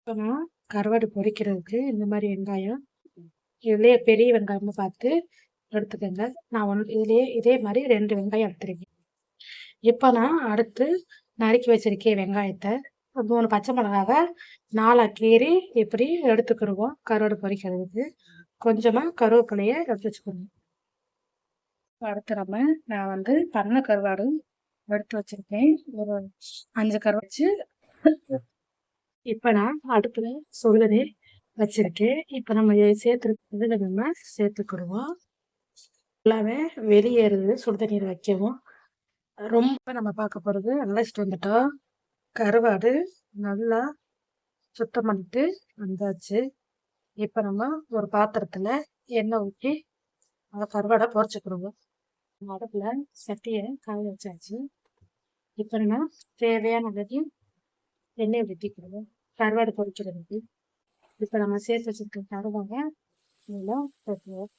இப்போ நான் கருவாடு பொரிக்கிறதுக்கு இந்த மாதிரி வெங்காயம் இதுலேயே பெரிய வெங்காயமாக பார்த்து எடுத்துக்கோங்க. நான் இதே மாதிரி 2 வெங்காயம் எடுத்துருக்கேன். இப்போ நான் அடுத்து நறுக்கி வச்சிருக்கேன் வெங்காயத்தை 3 பச்சை மிளகாவை 4 கீறி இப்படி எடுத்துக்கிடுவோம். கருவாடு பொரிக்கிறதுக்கு கொஞ்சமாக கருவேப்பிலையை எடுத்து வச்சுக்கணும். அடுத்து நான் வந்து பண்ண கருவாடு எடுத்து வச்சிருக்கேன். ஒரு 5 கருவாடு வச்சு இப்போ நான் அடுப்பில் சுடுதண்ணீர் வச்சிருக்கேன். இப்போ நம்ம சேர்த்துருக்கிறதுல நம்ம சேர்த்துக்கிடுவோம். ஃபுல்லாகவே வெளியேறுது சுடுதண்ணீர் வைக்கவும். ரொம்ப நம்ம பார்க்க போகிறது அழைச்சிட்டு வந்துட்டோம். கருவாடு நல்லா சுத்தம் பண்ணிட்டு வந்தாச்சு. இப்போ நம்ம ஒரு பாத்திரத்தில் எண்ணெய் ஊற்றி அந்த கருவாடை பொரிச்சுக்கிடுவோம். அடுப்பில் சட்டியை காய வச்சாச்சு. இப்போ நம்ம தேவையான அளவு எண்ணெயை ஊற்றிக்கிடுவோம் கருவாடு பொரிக்கிறதுக்கு. இப்போ நம்ம சேர்த்து வச்சுருக்க கருவாடை இதெல்லாம் போட்டுருவோம்.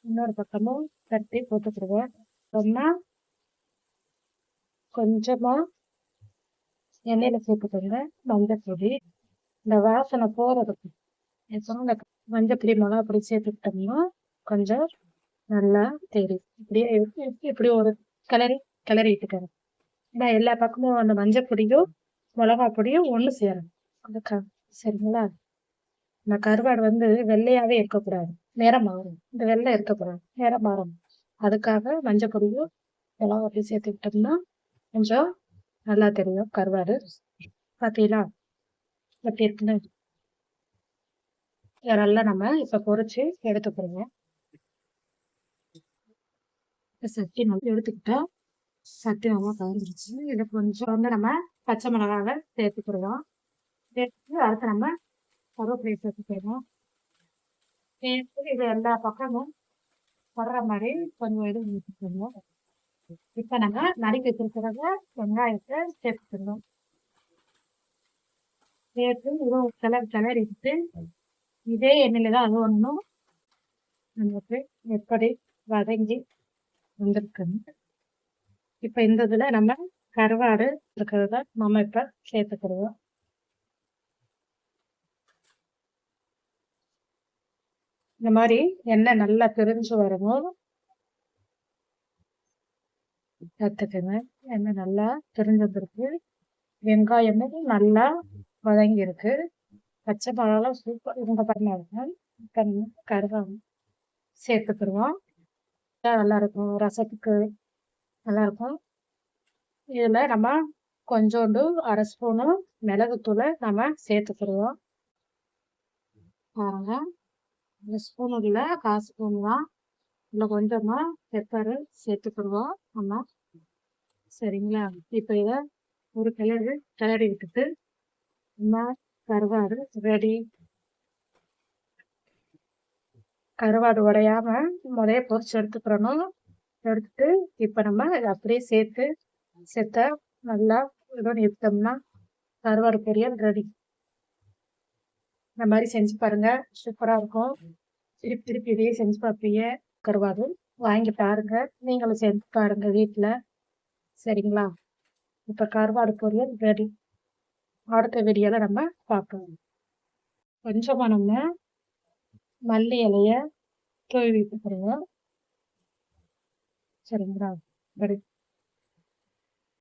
இன்னொரு பக்கமும் தட்டி போட்டுக்கிடுவோம். அப்புறமா கொஞ்சமாக எண்ணெயில் சேர்த்துக்கோங்க மஞ்சள் பொடி. இந்த வாசனை போகிறதுக்கு அப்புறம் இந்த மஞ்சள் பொடி மிளகா பொடி சேர்த்துக்கிட்டோம்னா கொஞ்சம் நல்லா தெரியும். இப்படியே இப்படி ஒரு கிளறி இட்டுக்கிறேன். ஏன்னா எல்லா பக்கமும் அந்த மஞ்சள் பொடியும் மிளகா பொடியும் ஒன்று சேரணும். அந்த சரிங்களா? இந்த கருவாடு வந்து வெள்ளையாகவே இருக்கக்கூடாது, நிறம் மாறும். இந்த வெள்ளை இருக்கக்கூடாது, நிறம் மாறும். அதுக்காக மஞ்சள் பொடியும் மிளகா பொடியும் சேர்த்துக்கிட்டோம்னா கொஞ்சம் நல்லா தெரியும் கருவாடு. பார்த்தீங்களா எப்படி இருக்குன்னு? இதெல்லாம் நம்ம இப்போ பொரிச்சு எடுத்துக்கிறோங்க. சட்டி நல்லா எடுத்துக்கிட்டா சட்டி நல்லா கலந்துருச்சு. இதை கொஞ்சம் வந்து நம்ம பச்சை மிளகாவை சேர்த்துக்கிடுவோம். சேர்த்து அடுத்து நம்ம கருவேப்பிலையை சேர்த்துக்கிடுவோம். சேர்த்து இது எல்லா பக்கமும் வர்ற மாதிரி கொஞ்சம் இது ஊற்றிக்கணும். இப்போ நம்ம நறுக்கி வச்சிருக்கிறத வெங்காயத்தை சேர்த்துக்கணும். சேர்த்து இதுவும் கிளறிட்டு இதே எண்ணெயில தான் அது ஒன்றும் நமக்கு எப்படி வதங்கி வந்திருக்குன்னு. இப்போ இந்த இதில் நம்ம கருவாடு இருக்கிறத நம்ம இப்போ சேர்த்துக்கிடுவோம். இந்த மாதிரி எண்ணெய் நல்லா பிரிஞ்சு வரணும். கற்றுக்குங்க. எண்ணெய் நல்லா பிரிஞ்சதுருக்கு. வெங்காயமும் நல்லா வதங்கி இருக்கு. பச்சை மிளகாலாம் சூப்பர் இவங்க பண்ணாங்க. கருவாடு சேர்த்துக்கிடுவோம். நல்லா இருக்கும், ரசத்துக்கு நல்லா இருக்கும். இதில் நம்ம கொஞ்சோண்டு 1/2 ஸ்பூனு மிளகுத்தூளை நம்ம சேர்த்துக்கிடுவோம். பாருங்க, 1 ஸ்பூன் இல்லை 1/4 ஸ்பூன் தான். இதில் கொஞ்சமாக பெப்பரு சேர்த்துக்கிடுவோம் நம்ம. சரிங்களா? இப்போ இதை ஒரு கிளறி விட்டுட்டு நம்ம கருவாடு ரெடி. கருவாடு உடையாம முறைய பொரிச்சு எடுத்துக்கிறணும். எடுத்துட்டு இப்போ நம்ம அப்படியே சேர்த்த நல்லா இதோடு எடுத்தோம்னா கருவாடு பொரியல் ரெடி. இந்த மாதிரி செஞ்சு பாருங்க, சூப்பராக இருக்கும். திருப்பி இதையே செஞ்சு பார்ப்பீங்க. கருவாடு வாங்கி பாருங்க, நீங்களும் செஞ்சு பாருங்க வீட்டில். சரிங்களா? இப்போ கருவாடு பொரியல் ரெடி. அடுத்த வீடியோவில் நம்ம பார்க்கலாம். கொஞ்சமாக நம்ம மல்லி இலையை தூவி விட்டுக்கிறோம். சரிங்களா? ரெடி.